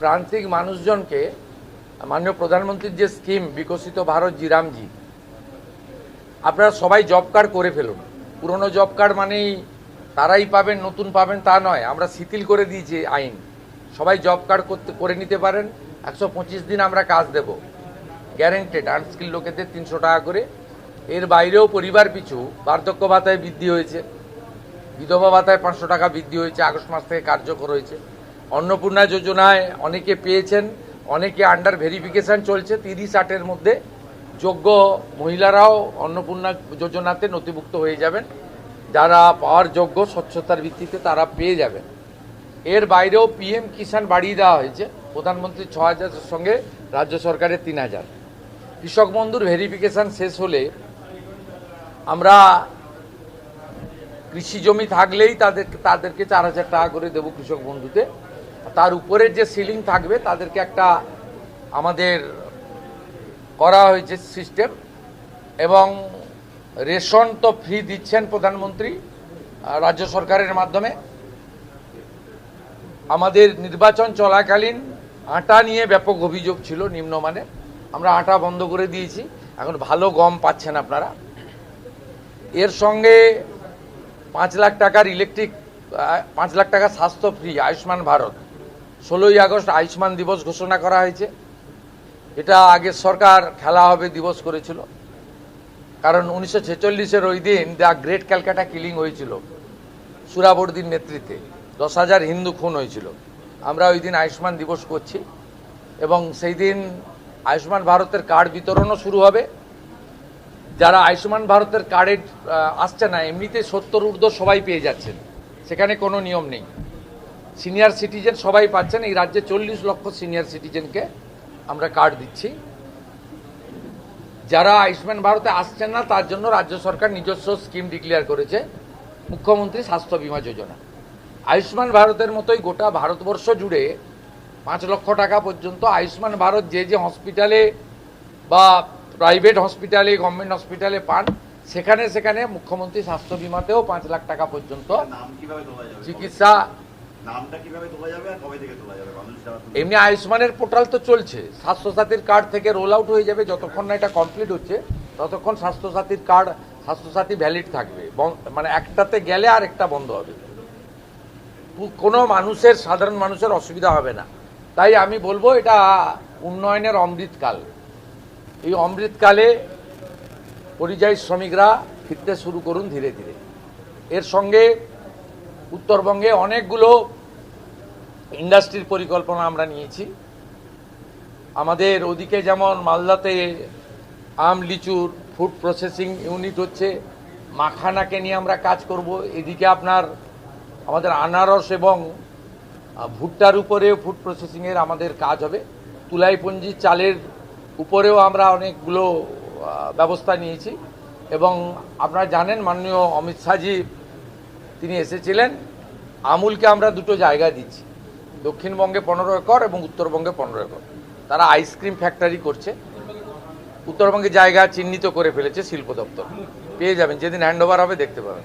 প্রান্তিক মানুষজনকে মাননীয় প্রধানমন্ত্রীর যে স্কিম বিকশিত ভারত জিরামজি, আপনারা সবাই জব কার্ড করে ফেলুন। পুরনো জব কার্ড মানেই তারাই পাবেন, নতুন পাবেন তা নয়। আমরা শিথিল করে দিয়েছি আইন, সবাই জব কার্ড করে নিতে পারেন। 125 দিন আমরা কাজ দেব, গ্যারেন্টেড। আনস্কিল লোকেদের 300 টাকা করে। এর বাইরেও পরিবার পিছু বার্ধক্য ভাতায় বৃদ্ধি হয়েছে, বিধবা ভাতায় 500 টাকা বৃদ্ধি হয়েছে, আগস্ট মাস থেকে কার্যকর হয়েছে। অন্নপূর্ণা যোজনায় অনেকে পেয়েছেন, অনেকে আন্ডার ভেরিফিকেশন চলছে। 30-60-এর মধ্যে যোগ্য মহিলারাও অন্নপূর্ণা যোজনাতে নথিভুক্ত হয়ে যাবেন। যারা পাওয়ার যোগ্য স্বচ্ছতার ভিত্তিতে তারা পেয়ে যাবেন। এর বাইরেও পিএম কিষাণ বাড়িয়ে দেওয়া হয়েছে, প্রধানমন্ত্রীর 6000-এর সঙ্গে রাজ্য সরকারের 3000। কৃষক বন্ধুর ভেরিফিকেশন শেষ হলে আমরা কৃষি জমি থাকলেই তাদেরকে 4000 টাকা করে দেবো কৃষক বন্ধুতে। তার উপরের যে সিলিং থাকবে তাদেরকে একটা আমাদের করা হয়েছে সিস্টেম। এবং রেশন তো ফ্রি দিচ্ছেন প্রধানমন্ত্রী রাজ্য সরকারের মাধ্যমে। আমাদের নির্বাচন চলাকালীন আটা নিয়ে ব্যাপক অভিযোগ ছিল নিম্নমানের, আমরা আটা বন্ধ করে দিয়েছি, এখন ভালো গম পাচ্ছেন আপনারা। এর সঙ্গে 5 লাখ টাকার ইলেকট্রিক, 5 লাখ টাকা স্বাস্থ্য ফ্রি, আয়ুষ্মান ভারত। 16ই আগস্ট আয়ুষ্মান দিবস ঘোষণা করা হয়েছে। এটা আগের সরকার খেলা হবে দিবস করেছিল, কারণ 1946-এর ওই দিন দ্য গ্রেট ক্যালকাটা কিলিং হয়েছিল সুরাবর্দির নেতৃত্বে, 10,000 হিন্দু খুন হয়েছিল। আমরা ওই দিন আয়ুষ্মান দিবস করছি এবং সেই দিন আয়ুষ্মান ভারতের কার্ড বিতরণও শুরু হবে। যারা আয়ুষ্মান ভারতের কার্ডে আসছে না, এমনিতে 70 ঊর্ধ্ব সবাই পেয়ে যাচ্ছেন, সেখানে কোনো নিয়ম নেই। সিনিয়র সিটিজেন সবাই পাচ্ছেন। এই রাজ্যে 40 লক্ষ সিনিয়র সিটিজেনকে আমরা কার্ড দিচ্ছি। যারা আয়ুষ্মান ভারতে আসছেন না তার জন্য রাজ্য সরকার নিজস্ব স্কিম ডিক্লেয়ার করেছে, মুখ্যমন্ত্রী স্বাস্থ্য বীমা যোজনা। আয়ুষ্মান ভারতের মতোই গোটা ভারতবর্ষ জুড়ে 5 লক্ষ টাকা পর্যন্ত আয়ুষ্মান ভারত যে যে হসপিটালে বা প্রাইভেট হসপিটালে, গভর্নমেন্ট হসপিটালে পান, সেখানে সেখানে মুখ্যমন্ত্রী স্বাস্থ্য বীমাতেও 5 লাখ টাকা পর্যন্ত চিকিৎসা। এমনি আয়ুষ্মানের পোর্টাল তো চলছে, স্বাস্থ্যসাথীর কার্ড থেকে রোল আউট হয়ে যাবে। যতক্ষণ না এটা কমপ্লিট হচ্ছে ততক্ষণ স্বাস্থ্যসাথীর কার্ড, স্বাস্থ্যসাথী ভ্যালিড থাকবে, মানে একটাতে গেলে আর একটা বন্ধ হবে। কোনো মানুষের, সাধারণ মানুষের অসুবিধা হবে না। তাই আমি বলবো এটা উন্নয়নের অমৃতকাল। এই অমৃতকালে পরিযায়ী শ্রমিকরা ফিরতে শুরু করুন ধীরে ধীরে। এর সঙ্গে উত্তরবঙ্গে অনেকগুলো ইন্ডাস্ট্রির পরিকল্পনা আমরা নিয়েছি। আমাদের ওদিকে যেমন মালদাতে আম লিচুর ফুড প্রসেসিং ইউনিট হচ্ছে, মাখানাকে নিয়ে আমরা কাজ করব। এদিকে আপনার আমাদের আনারস এবং ভুট্টার উপরেও ফুড প্রসেসিংয়ের আমাদের কাজ হবে। তুলাইপঞ্জি চালের উপরেও আমরা অনেকগুলো ব্যবস্থা নিয়েছি। এবং আপনারা জানেন মাননীয় অমিত শাহজি তিনি এসেছিলেন, আমুলকে আমরা দুটো জায়গা দিচ্ছি, দক্ষিণবঙ্গে 15 একর এবং উত্তরবঙ্গে 15 একর। তারা আইসক্রিম ফ্যাক্টরি করছে। উত্তরবঙ্গে জায়গা চিহ্নিত করে ফেলেছে শিল্প দপ্তর, পেয়ে যাবেন, যেদিন হ্যান্ড ওভার হবে দেখতে পাবেন।